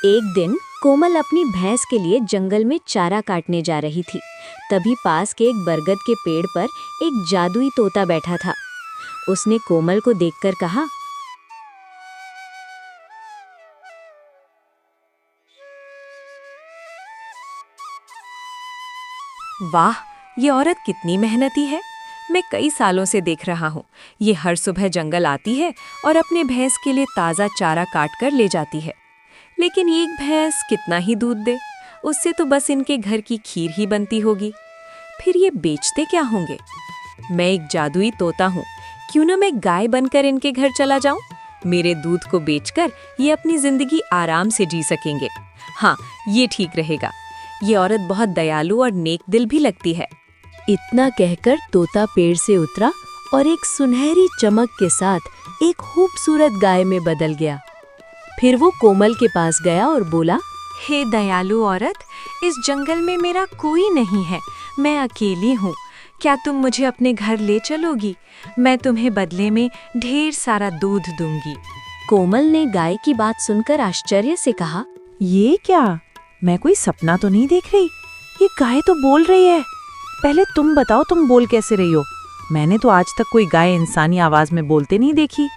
एक दिन कोमल अपनी भैंस के लिए जंगल में चारा काटने जा रही थी। तभी पास के एक बरगद के पेड़ पर एक जादुई तोता बैठा था। उसने कोमल को देखकर कहा, वाह, ये औरत कितनी मेहनती है। मैं कई सालों से देख रहा हूँ। ये हर सुबह जंगल आती है और अपने भैंस के लिए ताज़ा चारा काट कर ले जाती है। लेकिन एक भैंस कितना ही दूध दे, उससे तो बस इनके घर की खीर ही बनती होगी। फिर ये बेचते क्या होंगे? मैं एक जादुई तोता हूँ, क्यों ना मैं गाय बनकर इनके घर चला जाऊं? मेरे दूध को बेचकर ये अपनी जिंदगी आराम से जी सकेंगे। हाँ, ये ठीक रहेगा। ये औरत बहुत दयालु और नेक दिल भी लगती है। इतना कहकर तोता पेड़ से उतरा और एक सुनहरी चमक के साथ एक खूबसूरत गाय में बदल गया। फिर वो कोमल के पास गया और बोला, हे दयालु औरत, इस जंगल में मेरा कोई नहीं है, मैं अकेली हूँ। क्या तुम मुझे अपने घर ले चलोगी? मैं तुम्हें बदले में ढेर सारा दूध दूंगी। कोमल ने गाय की बात सुनकर आश्चर्य से कहा, ये क्या? मैं कोई सपना तो नहीं देख रही? ये गाय तो बोल रही है। पहले तुम बताओ, तुम बोल कैसे रही हो? मैंने तो आज तक कोई गाय इंसानी आवाज में बोलते नहीं देखी।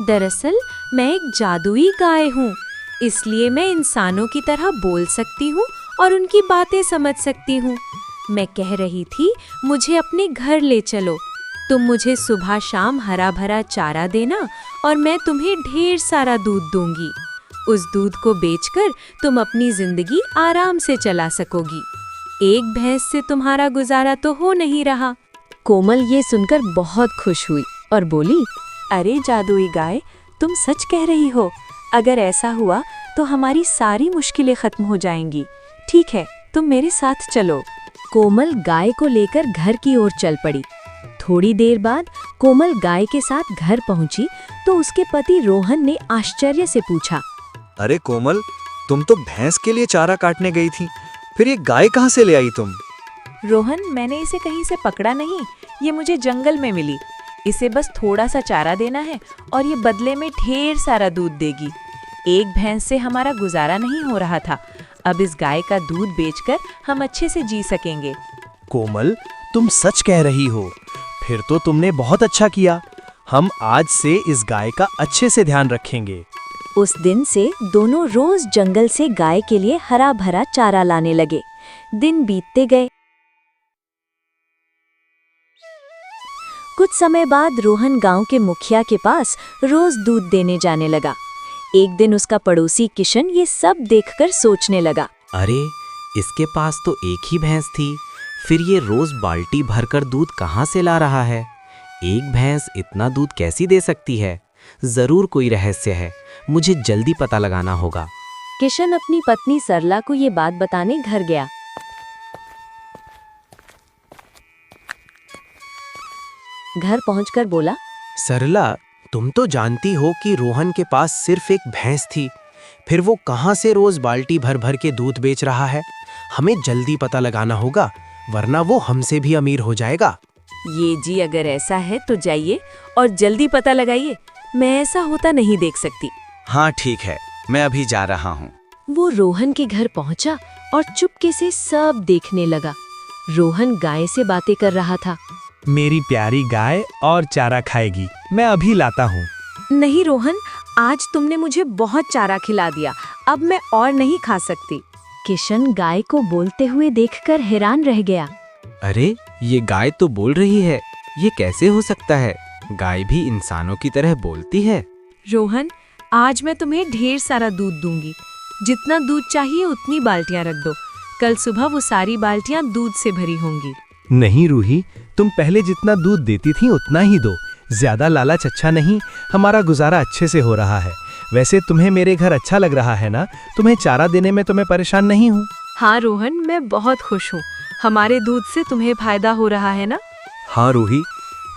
दरअसल मैं एक जादुई गाय हूँ, इसलिए मैं इंसानों की तरह बोल सकती हूँ और उनकी बातें समझ सकती हूँ। मैं कह रही थी, मुझे अपने घर ले चलो। तुम मुझे सुबह शाम हरा भरा चारा देना और मैं तुम्हें ढेर सारा दूध दूंगी। उस दूध को बेचकर तुम अपनी जिंदगी आराम से चला सकोगी। एक भैंस से तुम्हारा गुजारा तो हो नहीं रहा। कोमल ये सुनकर बहुत खुश हुई और बोली, अरे जादुई गाय, तुम सच कह रही हो। अगर ऐसा हुआ तो हमारी सारी मुश्किलें खत्म हो जाएंगी। ठीक है, तुम मेरे साथ चलो। कोमल गाय को लेकर घर की ओर चल पड़ी। थोड़ी देर बाद कोमल गाय के साथ घर पहुंची तो उसके पति रोहन ने आश्चर्य से पूछा, अरे कोमल, तुम तो भैंस के लिए चारा काटने गई थी, फिर ये गाय कहाँ से ले आई तुम? रोहन, मैंने इसे कहीं से पकड़ा नहीं, ये मुझे जंगल में मिली। इसे बस थोड़ा सा चारा देना है और ये बदले में ढेर सारा दूध देगी। एक भैंस से हमारा गुजारा नहीं हो रहा था, अब इस गाय का दूध बेचकर हम अच्छे से जी सकेंगे। कोमल, तुम सच कह रही हो। फिर तो तुमने बहुत अच्छा किया। हम आज से इस गाय का अच्छे से ध्यान रखेंगे। उस दिन से दोनों रोज जंगल से गाय के लिए हरा भरा चारा लाने लगे। दिन बीतते गए। कुछ समय बाद रोहन गांव के मुखिया के पास रोज दूध देने जाने लगा। एक दिन उसका पड़ोसी किशन ये सब देखकर सोचने लगा, अरे, इसके पास तो एक ही भैंस थी, फिर ये रोज बाल्टी भरकर दूध कहाँ से ला रहा है? एक भैंस इतना दूध कैसी दे सकती है? जरूर कोई रहस्य है, मुझे जल्दी पता लगाना होगा। किशन अपनी पत्नी सरला को ये बात बताने घर गया। घर पहुंचकर बोला, सरला, तुम तो जानती हो कि रोहन के पास सिर्फ एक भैंस थी, फिर वो कहाँ से रोज बाल्टी भर भर के दूध बेच रहा है? हमें जल्दी पता लगाना होगा, वरना वो हमसे भी अमीर हो जाएगा। ये जी, अगर ऐसा है तो जाइए और जल्दी पता लगाइए। मैं ऐसा होता नहीं देख सकती। हाँ ठीक है, मैं अभी जा रहा हूँ। वो रोहन के घर पहुंचा और चुपके से सब देखने लगा। रोहन गाय से बातें कर रहा था। मेरी प्यारी गाय और चारा खाएगी, मैं अभी लाता हूँ। नहीं रोहन, आज तुमने मुझे बहुत चारा खिला दिया, अब मैं और नहीं खा सकती। किशन गाय को बोलते हुए देखकर हैरान रह गया। अरे, ये गाय तो बोल रही है, ये कैसे हो सकता है? गाय भी इंसानों की तरह बोलती है। रोहन, आज मैं तुम्हें ढेर सारा दूध दूंगी। जितना दूध चाहिए उतनी बाल्टियां रख दो। कल सुबह वो सारी बाल्टियां दूध से भरी होंगी। नहीं रूही, तुम पहले जितना दूध देती थी उतना ही दो। ज्यादा लालच अच्छा नहीं, हमारा गुजारा अच्छे से हो रहा है। वैसे तुम्हें मेरे घर अच्छा लग रहा है ना? तुम्हें चारा देने में तुम्हें परेशान नहीं हूँ। हाँ रोहन, मैं बहुत खुश हूँ। हमारे दूध से तुम्हें फायदा हो रहा है ना? हाँ रूही,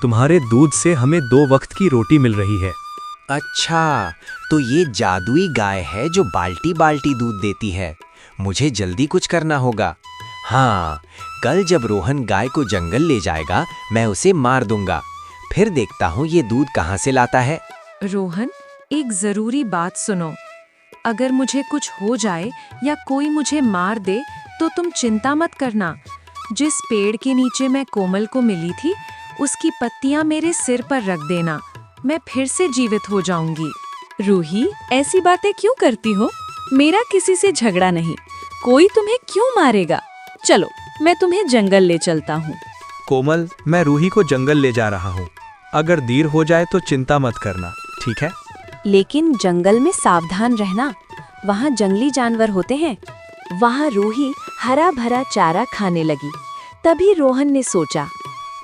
तुम्हारे दूध से हमें 2 वक्त की रोटी मिल रही है। अच्छा, तो ये जादुई गाय है जो बाल्टी बाल्टी दूध देती है। मुझे जल्दी कुछ करना होगा। हाँ, कल जब रोहन गाय को जंगल ले जाएगा, मैं उसे मार दूंगा। फिर देखता हूँ ये दूध कहाँ से लाता है। रोहन, एक जरूरी बात सुनो। अगर मुझे कुछ हो जाए या कोई मुझे मार दे तो तुम चिंता मत करना। जिस पेड़ के नीचे मैं कोमल को मिली थी उसकी पत्तियां मेरे सिर पर रख देना, मैं फिर से जीवित हो जाऊंगी। रूही, ऐसी बातें क्यों करती हो? मेरा किसी से झगड़ा नहीं, कोई तुम्हें क्यों मारेगा? चलो, मैं तुम्हें जंगल ले चलता हूँ। कोमल, मैं रूही को जंगल ले जा रहा हूँ। अगर देर हो जाए तो चिंता मत करना, ठीक है? लेकिन जंगल में सावधान रहना, वहाँ जंगली जानवर होते हैं। वहाँ रूही हरा भरा चारा खाने लगी। तभी रोहन ने सोचा,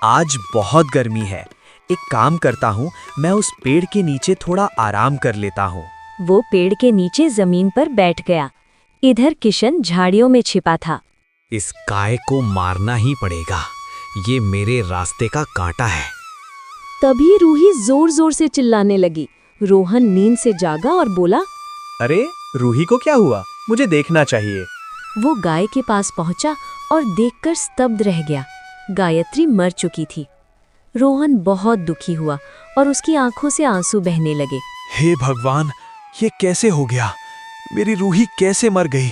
आज बहुत गर्मी है, एक काम करता हूँ, मैं उस पेड़ के नीचे थोड़ा आराम कर लेता हूँ। वो पेड़ के नीचे जमीन पर बैठ गया। इधर किशन झाड़ियों में छिपा था। इस गाय को मारना ही पड़ेगा, ये मेरे रास्ते का कांटा है। तभी रूही जोर जोर से चिल्लाने लगी। रोहन नींद से जागा और बोला, अरे रूही को क्या हुआ? मुझे देखना चाहिए। वो गाय के पास पहुंचा और देखकर स्तब्ध रह गया। गायत्री मर चुकी थी। रोहन बहुत दुखी हुआ और उसकी आंखों से आंसू बहने लगे। हे भगवान, ये कैसे हो गया? मेरी रूही कैसे मर गई?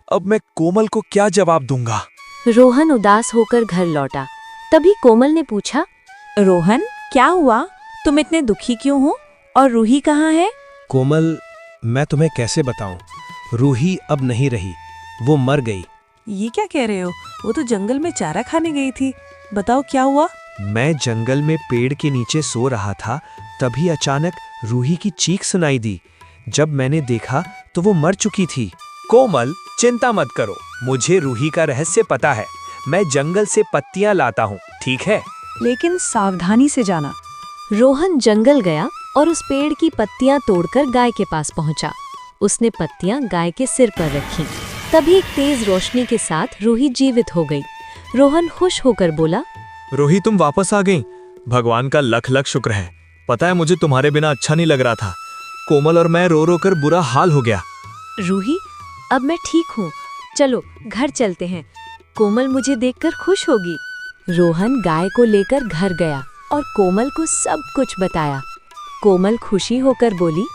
अब मैं कोमल को क्या जवाब दूंगा? रोहन उदास होकर घर लौटा। तभी कोमल ने पूछा, रोहन, क्या हुआ? तुम इतने दुखी क्यों हो? और रूही कहाँ है? कोमल, मैं तुम्हें कैसे बताऊं? रूही अब नहीं रही, वो मर गई। ये क्या कह रहे हो? वो तो जंगल में चारा खाने गई थी। बताओ क्या हुआ? मैं जंगल में पेड़ के नीचे सो रहा था, तभी अचानक रूही की चीख सुनाई दी। जब मैंने देखा तो वो मर चुकी थी। कोमल, चिंता मत करो, मुझे रूही का रहस्य पता है। मैं जंगल से पत्तियां लाता हूँ, ठीक है? लेकिन सावधानी से जाना। रोहन जंगल गया और उस पेड़ की पत्तियां तोड़कर गाय के पास पहुंचा। उसने पत्तियां गाय के सिर पर रखीं। तभी एक तेज रोशनी के साथ रूही जीवित हो गई। रोहन खुश होकर बोला, रूही, तुम वापस आ गई। भगवान का लख लख शुक्र है। पता है, मुझे तुम्हारे बिना अच्छा नहीं लग रहा था। कोमल और मैं रो रो कर बुरा हाल हो गया। रूही, अब मैं ठीक हूँ, चलो घर चलते हैं। कोमल मुझे देखकर खुश होगी। रोहन गाय को लेकर घर गया और कोमल को सब कुछ बताया। कोमल खुशी होकर बोली,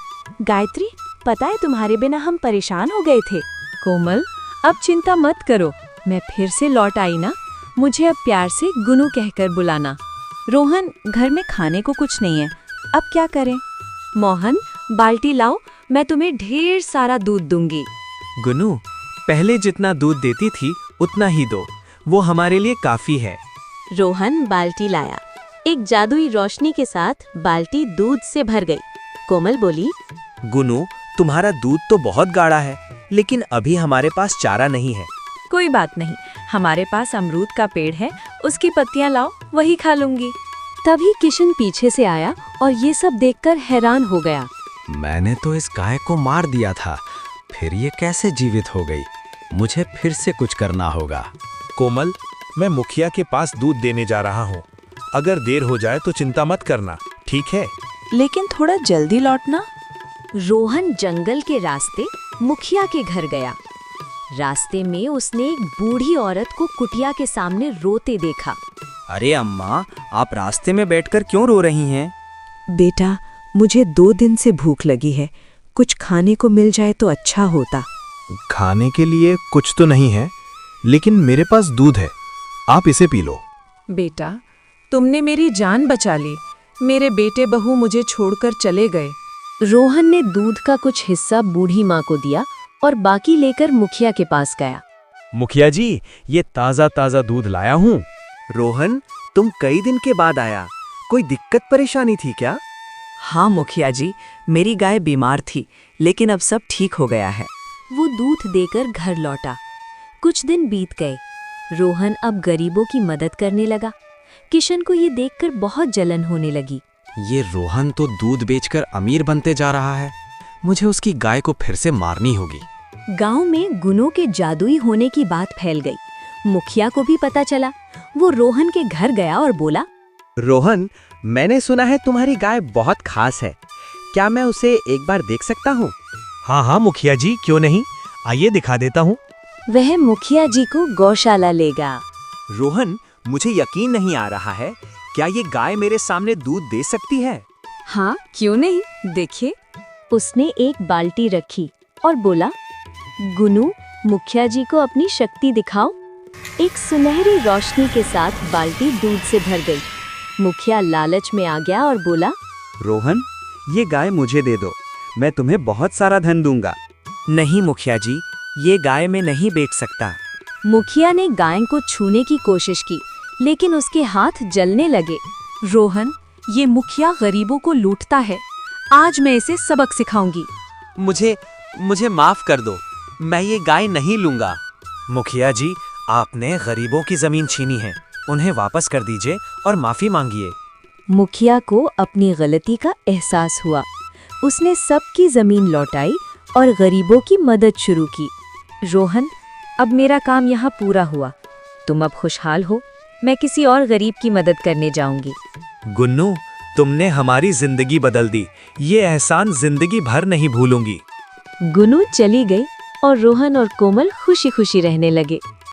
गायत्री, पता है तुम्हारे बिना हम परेशान हो गए थे। कोमल, अब चिंता मत करो, मैं फिर से लौट आई ना। मुझे अब प्यार से गुनू कहकर बुलाना। रोहन, घर में खाने को कुछ नहीं है, अब क्या करें? मोहन, बाल्टी लाओ, मैं तुम्हें ढेर सारा दूध दूंगी। गुनू, पहले जितना दूध देती थी उतना ही दो, वो हमारे लिए काफी है। रोहन बाल्टी लाया। एक जादुई रोशनी के साथ बाल्टी दूध से भर गई। कोमल बोली, गुनू, तुम्हारा दूध तो बहुत गाढ़ा है, लेकिन अभी हमारे पास चारा नहीं है। कोई बात नहीं, हमारे पास अमरूद का पेड़ है, उसकी पत्तियां लाओ, वही खा लूंगी। तभी किशन पीछे से आया और ये सब देखकर हैरान हो गया। मैंने तो इस गाय को मार दिया था, फिर ये कैसे जीवित हो गई? मुझे फिर से कुछ करना होगा। कोमल, मैं मुखिया के पास दूध देने जा रहा हूँ। अगर देर हो जाए तो चिंता मत करना, ठीक है? लेकिन थोड़ा जल्दी लौटना। रोहन जंगल के रास्ते मुखिया के घर गया। रास्ते में उसने एक बूढ़ी औरत को कुटिया के सामने रोते देखा। अरे अम्मा, आप रास्ते में बैठकर क्यों रो रही हैं? बेटा, मुझे 2 दिन से भूख लगी है, कुछ खाने को मिल जाए तो अच्छा होता। खाने के लिए कुछ तो नहीं है, लेकिन मेरे पास दूध है, आप इसे पी लो। बेटा, तुमने मेरी जान बचा ली। मेरे बेटे बहू मुझे छोड़कर चले गए। रोहन ने दूध का कुछ हिस्सा बूढ़ी माँ को दिया और बाकी लेकर मुखिया के पास गया। मुखिया जी, ये ताज़ा ताज़ा दूध लाया हूँ। रोहन, तुम कई दिन के बाद आया, कोई दिक्कत परेशानी थी क्या? हाँ मुखिया जी, मेरी गाय बीमार थी, लेकिन अब सब ठीक हो गया है। वो दूध देकर घर लौटा। कुछ दिन बीत गए। रोहन अब गरीबों की मदद करने लगा। किशन को ये देखकर बहुत जलन होने लगी। ये रोहन तो दूध बेचकर अमीर बनते जा रहा है, मुझे उसकी गाय को फिर से मारनी होगी। गांव में गुनों के जादुई होने की बात फैल गई। मुखिया को भी पता चला। वो रोहन के घर गया और बोला, रोहन, मैंने सुना है तुम्हारी गाय बहुत खास है, क्या मैं उसे एक बार देख सकता हूँ? हाँ हाँ मुखिया जी, क्यों नहीं, आइए दिखा देता हूँ। वह मुखिया जी को गौशाला ले गया। रोहन, मुझे यकीन नहीं आ रहा है, क्या ये गाय मेरे सामने दूध दे सकती है? हाँ, क्यों नहीं, देखिए। उसने एक बाल्टी रखी। और बोला, गुनू, मुखिया जी को अपनी शक्ति दिखाओ। एक सुनहरी रोशनी के साथ बाल्टी दूध से भर गई। मुखिया लालच में आ गया और बोला, रोहन, ये गाय मुझे दे दो, मैं तुम्हें बहुत सारा धन दूंगा। नहीं मुखिया जी, ये गाय मैं नहीं बेच सकता। मुखिया ने गाय को छूने की कोशिश की, लेकिन उसके हाथ जलने लगे। रोहन, ये मुखिया गरीबों को लूटता है। आज मैं इसे सबक सिखाऊंगी। मुझे माफ कर दो, मैं ये गाय नहीं लूंगा। मुखिया जी, आपने गरीबों की जमीन छीनी है, उन्हें वापस कर दीजिए और माफी मांगिए। मुखिया को अपनी गलती का एहसास हुआ। उसने सबकी जमीन लौटाई और गरीबों की मदद शुरू की। रोहन, अब मेरा काम यहाँ पूरा हुआ। तुम अब खुशहाल हो। मैं किसी और गरीब की मदद करने जाऊंगी। गुन्नू, तुमने हमारी जिंदगी बदल दी। ये एहसान जिंदगी भर नहीं भूलूंगी। गुनू चली गई और रोहन और कोमल खुशी खुशी रहने लगे।